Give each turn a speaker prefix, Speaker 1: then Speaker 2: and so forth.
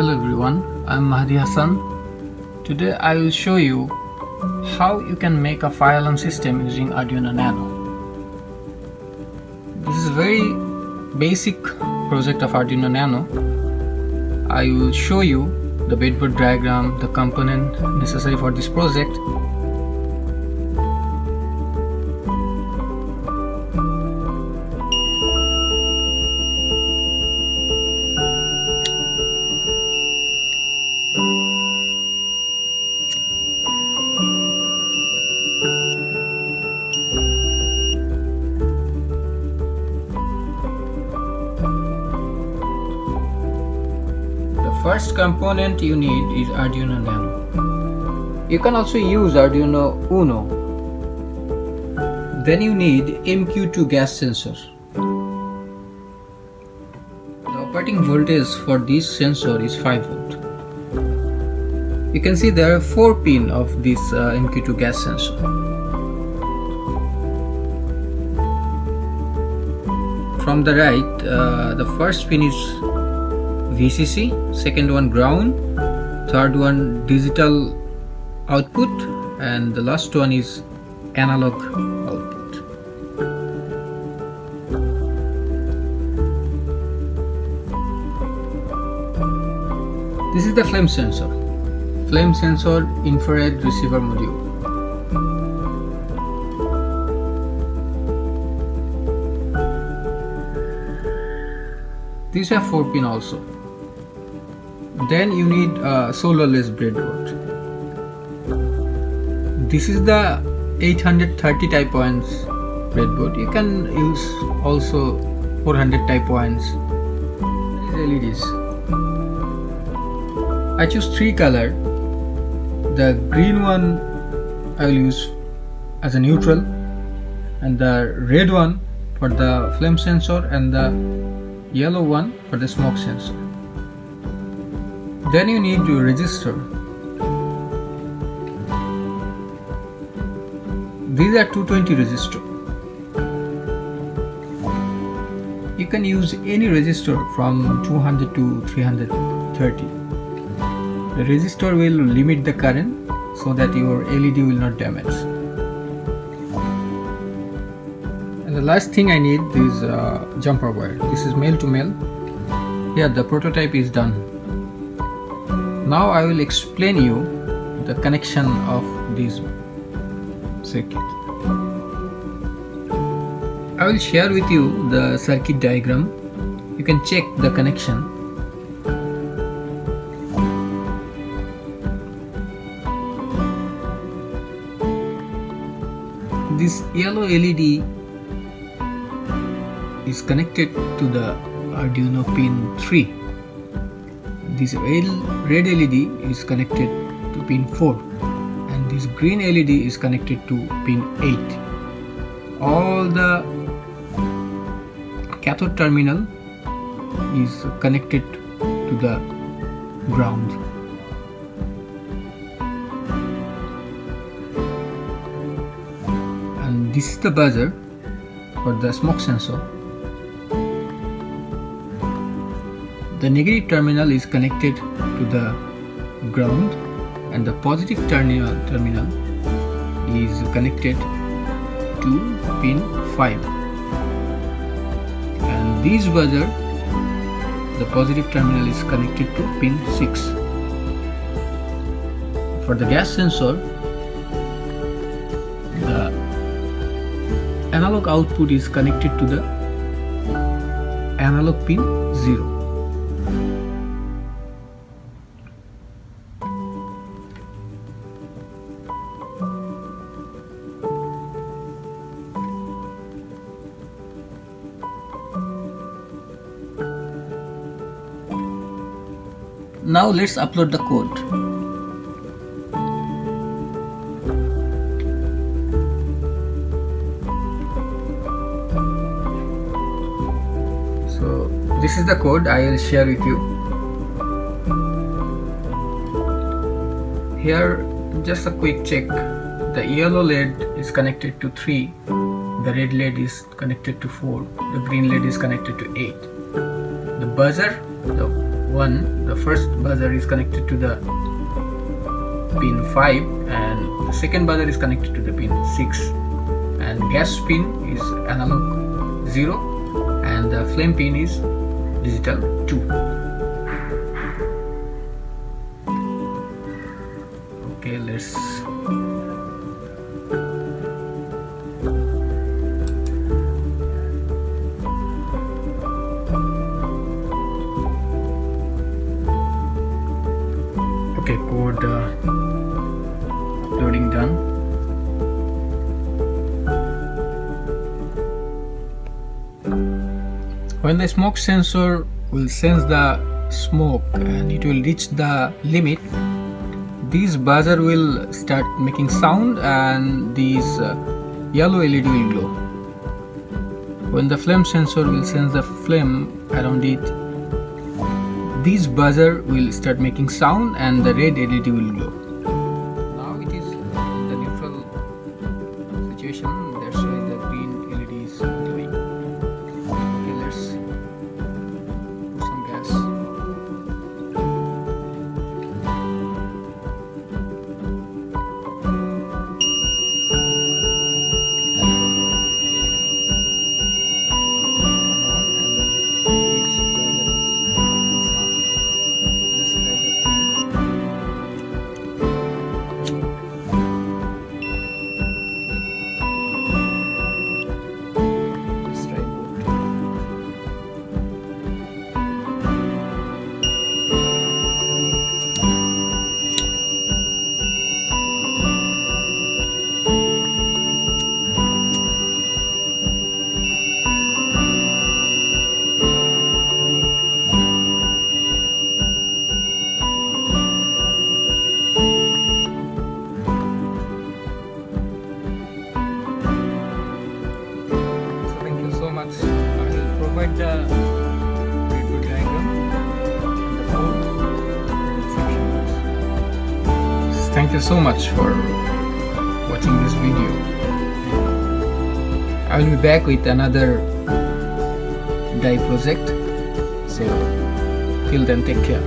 Speaker 1: Hello everyone, I'm Mahdi Hassan. Today I will show you how you can make a fire alarm system using Arduino Nano. This is a very basic project of Arduino Nano. I will show you the breadboard diagram, the component necessary for this project. First component you need is Arduino Nano. You can also use Arduino Uno. Then you need MQ-2 gas sensor. The operating voltage for this sensor is 5 volt. You can see there are 4 pins of this MQ-2 gas sensor. From the right, the first pin is VCC, second one ground, third one digital output, and the last one is analog output. This is the flame sensor infrared receiver module. These have 4 pins also. Then you need a solderless breadboard. This is the 830 type 1 breadboard. You can use also 400 type 1s. These LEDs. I choose 3 colors. The green one I will use as a neutral, and the red one for the flame sensor, and the yellow one for the smoke sensor. Then you need your resistor. These are 220 resistor. You can use any resistor from 200 to 330. The resistor will limit the current so that your LED will not damage. And the last thing I need is jumper wire. This is male to male. Here the prototype is done. Now I will explain you the connection of this circuit. I will share with you the circuit diagram. You can check the connection. This yellow LED is connected to the Arduino pin 3. This red LED is connected to pin 4, and this green LED is connected to pin 8. All the cathode terminal is connected to the ground. And this is the buzzer for the smoke sensor. The negative terminal is connected to the ground, and the positive terminal is connected to pin 5. And this buzzer, the positive terminal is connected to pin 6. For the gas sensor, the analog output is connected to the analog pin 0. Now let's upload the code. So this is the code I will share with you. Here just a quick check. The yellow LED is connected to 3, the red LED is connected to 4, the green LED is connected to 8. The buzzer, the the first buzzer is connected to the pin 5 and the second buzzer is connected to the pin 6, and gas pin is analog 0 and the flame pin is digital 2. Okay, let's code uploading done. When the smoke sensor will sense the smoke and it will reach the limit, this buzzer will start making sound and this yellow LED will glow. When the flame sensor will sense the flame around it, this buzzer will start making sound and the red LED will glow. Now it is in the neutral situation, that's why the green LED is glowing. Okay, let's put some gas. I will provide the breadboard diagram and the code section. Thank you so much for watching this video. I will be back with another die project. So till then, take care.